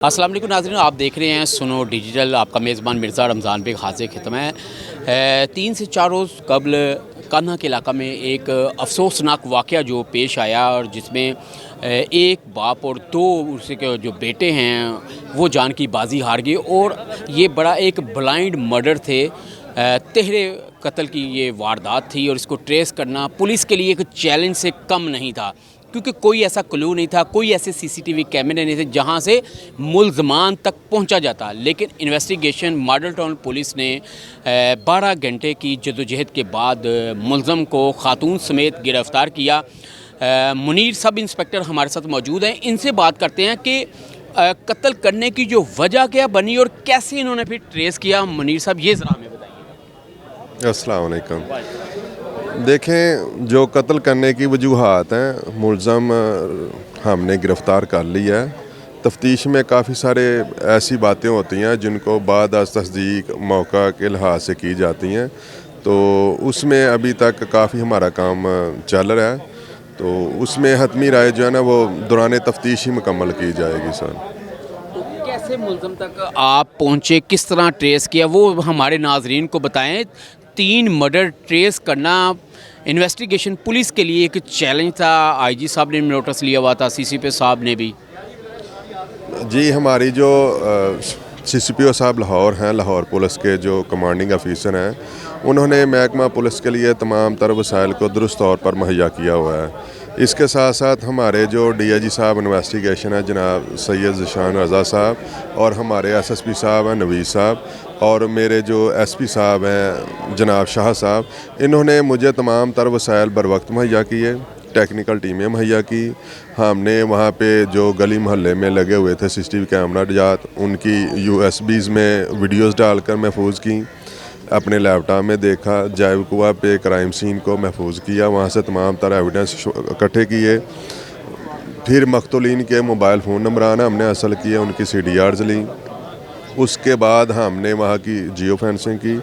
अस्सलाम वालेकुम नाज़रीन, आप देख रहे हैं सुनो डिजिटल। आपका मेज़बान मिर्ज़ा रमज़ान बेग हाज़िर ख़िदमत है। 3 से 4 रोज़ कबल कान्हा के इलाका में एक अफसोसनाक वाक़या जो पेश आया और जिसमें एक बाप और 2 उसके जो बेटे हैं वो जान की बाजी हार गए। और ये बड़ा एक ब्लाइंड मर्डर थे, तिहरे कत्ल की ये वारदात थी और इसको ट्रेस करना पुलिस के लिए एक चैलेंज से कम नहीं था, क्योंकि कोई ऐसा क्लू नहीं था, कोई ऐसे सीसीटीवी कैमरे नहीं थे जहां से मुल्ज़मान तक पहुंचा जाता। लेकिन इन्वेस्टिगेशन मॉडल टाउन पुलिस ने 12 घंटे की जदोजहद के बाद मुल्ज़म को खातून समेत गिरफ़्तार किया। मुनीर सब इंस्पेक्टर हमारे साथ मौजूद हैं, इनसे बात करते हैं कि कत्ल करने की जो वजह क्या बनी और कैसे इन्होंने फिर ट्रेस किया। मुनीर साहब, ये ज़रा हमें बताइए। अस्सलाम वालेकुम। देखें, जो कत्ल करने की वजूहात हैं, मुल्ज़म हमने गिरफ़्तार कर लिया है। तफ्तीश में काफ़ी सारे ऐसी बातें होती हैं जिनको बाद अज़ तस्दीक मौका के लिहाज से की जाती हैं, तो उसमें अभी तक काफ़ी हमारा काम चल रहा है। तो उसमें हतमी राय जो है ना वो दौरान तफ्तीश ही मुकम्मल की जाएगी सर। तो कैसे मुल्ज़म तक आप पहुँचे, किस तरह ट्रेस किया, वो हमारे नाजरीन को बताएं। 3 मर्डर ट्रेस करना इन्वेस्टिगेशन पुलिस के लिए एक चैलेंज था। आईजी साहब ने नोटिस लिया हुआ था, सीसीपी साहब ने भी। जी, हमारी जो CCPO साहब लाहौर हैं, लाहौर पुलिस के जो कमांडिंग ऑफिसर हैं, उन्होंने महकमा पुलिस के लिए तमाम तर वसाइल को दुरुस्त तौर पर मुहैया किया हुआ है। इसके साथ साथ हमारे जो DIG साहब इन्वेस्टिगेशन है जनाब सैयद ज़िशान रज़ा साहब, और हमारे SSP साहब हैं नवीस साहब, और मेरे जो SP साहब हैं जनाब शाह साहब, इन्होंने मुझे तमाम तर वसाइल बर वक्त मुहैया किए। टेक्निकल टीमें मुहैया की। हमने वहाँ पे जो गली मोहल्ले में लगे हुए थे CCTV कैमरा जात, उनकी USBs में वीडियोस डालकर महफूज की। अपने लैपटॉप में देखा, जायवकुआ पे क्राइम सीन को महफूज किया, वहाँ से तमाम तरह एविडेंस इकट्ठे किए। फिर मकतूलीन के मोबाइल फ़ोन नंबराना हमने हासिल किए, उनकी CDRs ली। उसके बाद हमने वहाँ की जियो फेंसिंग की।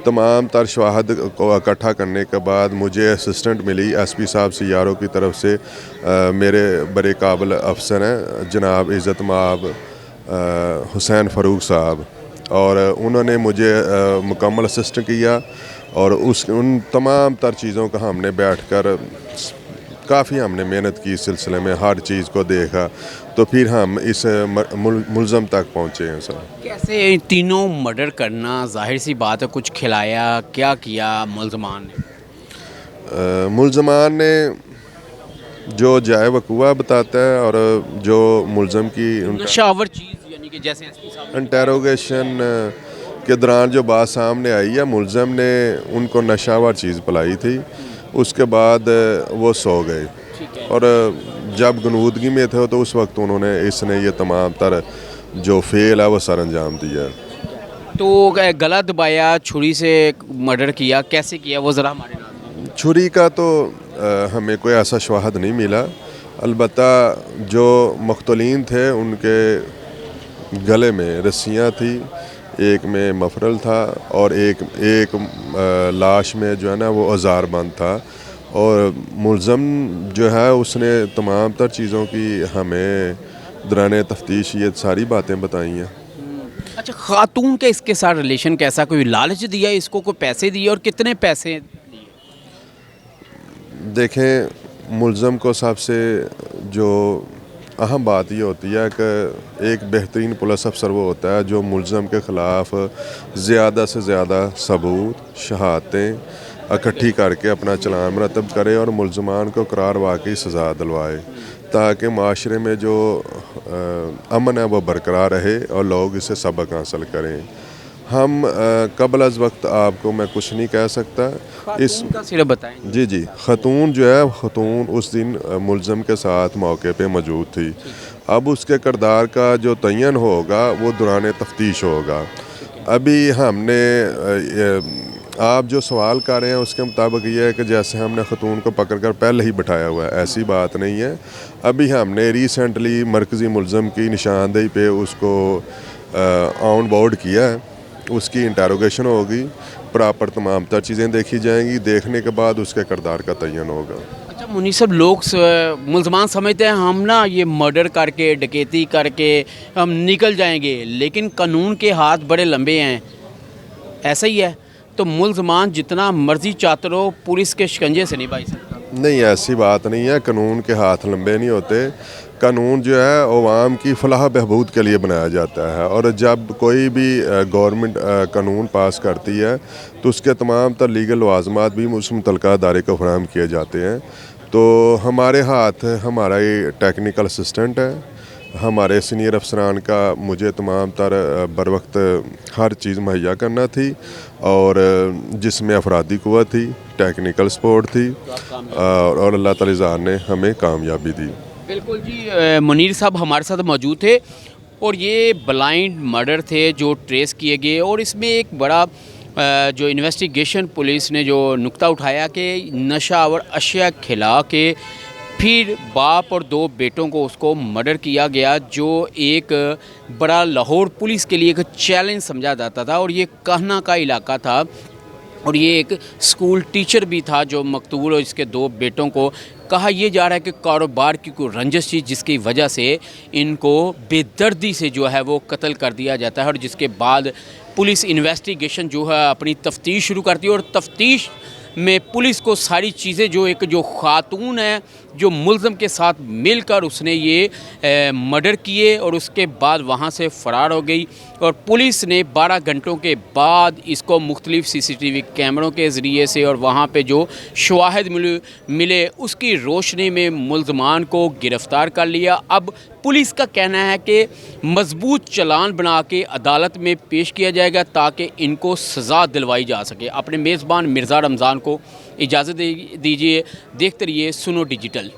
तमाम तर शवाहद को इकट्ठा करने के बाद मुझे असिस्टेंट मिली SP साहब CRO की तरफ से। मेरे बड़े काबिल अफसर हैं जनाब इज़्ज़त माब हुसैन फ़ारूक साहब, और उन्होंने मुझे मुकम्मल असिस्ट किया। और उन तमाम तर चीज़ों का हमने बैठकर काफ़ी हमने मेहनत की, इस सिलसिले में हर चीज़ को देखा, तो फिर हम इस मुल्ज़म तक पहुँचे हैं सर। कैसे तीनों मर्डर करना, जाहिर सी बात है, कुछ खिलाया, क्या किया मुल्ज़मान ने? मुल्ज़मान ने जो जाए वकूआ बताता है, और जो मुल्ज़म की नशावर चीज़, यानी कि जैसे SP साहब इंटेरोगेशन के दौरान जो बात सामने आई है, मुल्ज़म ने उनको नशावर चीज़ पिलाई थी। उसके बाद वो सो गए, और जब गनूदगी में थे तो उस वक्त इसने ये तमाम तर जो फेल है वो सर अंजाम दिया। तो गला दबाया, छुरी से मर्डर किया, कैसे किया वो ज़रा हमारे नाम। छुरी का तो हमें कोई ऐसा शवाहद नहीं मिला। अलबत्ता जो मख्तूलीन थे उनके गले में रस्सियाँ थी, एक में मफरल था, और एक लाश में जो है ना वो औजार बंद था। और मुल्ज़म जो है उसने तमाम तर चीज़ों की हमें दौरान तफ्तीश ये सारी बातें बताई हैं। अच्छा, खातून का इसके साथ रिलेशन कैसा, कोई लालच दिया इसको, कोई पैसे दिए, और कितने पैसे दिए? देखें, मुल्ज़म को सबसे जो अहम बात ये होती है कि एक बेहतरीन पुलिस अफसर वो होता है जो मुल्ज़म के ख़िलाफ़ ज़्यादा से ज़्यादा सबूत, शहादतें इकट्ठी करके अपना चलान मरतब करे और मुल्ज़मान को करार वाकई सज़ा दिलवाए, ताकि माशरे में जो अमन है वो बरकरार रहे और लोग इससे सबक हासिल करें। हम कबल अज़ वक्त आपको मैं कुछ नहीं कह सकता। इस का सिर्फ बताएं। जी, ख़तून जो है, ख़तून उस दिन मुल्ज़म के साथ मौके पे मौजूद थी। अब उसके किरदार का जो तयन होगा वो दौरान तफ्तीश होगा। अभी हमने आप जो सवाल कर रहे हैं उसके मुताबिक ये है कि जैसे हमने ख़तून को पकड़ कर पहले ही बिठाया हुआ है, ऐसी बात नहीं है। अभी हमने रिसेंटली मरकज़ी मुल्ज़म की निशानदेही पे उसको ऑन बोर्ड किया है। उसकी इंटेरोगेशन होगी, प्रॉपर तमाम तर चीज़ें देखी जाएंगी, देखने के बाद उसके किरदार का तयन होगा। अच्छा, अच्छा मुनीर साहब, लोग मुलजमान समझते हैं हम ना ये मर्डर करके डकैती करके हम निकल जाएंगे, लेकिन कानून के हाथ बड़े लंबे हैं, ऐसा ही है? तो मुलजमान जितना मर्जी चाहते रहो पुलिस के शिकंजे से नहीं भाई सकता। नहीं, ऐसी बात नहीं है, कानून के हाथ लंबे नहीं होते। कानून जो है अवाम की फलाह बहबूद के लिए बनाया जाता है, और जब कोई भी गवर्नमेंट कानून पास करती है तो उसके तमाम तर लीगल लवाजमात भी उस मुतल्लिका अदारे को फराहम किए जाते हैं। तो हमारे हाथ हमारा ये टेक्निकल असिस्टेंट है, हमारे सीनियर अफसरान का मुझे तमाम तर बर वक्त हर चीज़ मुहैया करना थी, और जिसमें अफरादी कुव्वत थी, टेक्निकल सपोर्ट थी, और अल्लाह ताला ज़ार ने हमें कामयाबी दी। बिल्कुल जी, मुनीर साहब हमारे साथ मौजूद थे और ये ब्लाइंड मर्डर थे जो ट्रेस किए गए, और इसमें एक बड़ा जो इन्वेस्टिगेशन पुलिस ने जो नुक्ता उठाया कि नशा और अशिया खिला के फिर बाप और दो बेटों को उसको मर्डर किया गया, जो एक बड़ा लाहौर पुलिस के लिए एक चैलेंज समझा जाता था। और ये कहना का इलाका था, और ये एक स्कूल टीचर भी था जो मकतूल और इसके दो बेटों को कहा यह जा रहा है कि कारोबार की कोई रंजिश थी जिसकी वजह से इनको बेदर्दी से जो है वो कत्ल कर दिया जाता है, और जिसके बाद पुलिस इन्वेस्टिगेशन जो है अपनी तफ्तीश शुरू करती है। और तफ्तीश में पुलिस को सारी चीज़ें, जो एक जो खातून है जो मुल्ज़म के साथ मिलकर उसने ये मर्डर किए और उसके बाद वहाँ से फ़रार हो गई, और पुलिस ने 12 घंटों के बाद इसको मुख्तलिफ़ CCTV कैमरों के ज़रिए से और वहाँ पे जो शवाहिद मिले उसकी रोशनी में मुल्ज़मान को गिरफ़्तार कर लिया। अब पुलिस का कहना है कि मजबूत चालान बना के अदालत में पेश किया जाएगा ताकि इनको सज़ा दिलवाई जा सके। अपने मेज़बान मिर्ज़ा रमज़ान को इजाज़त दीजिए, देखते रहिए सुनो डिजिटल।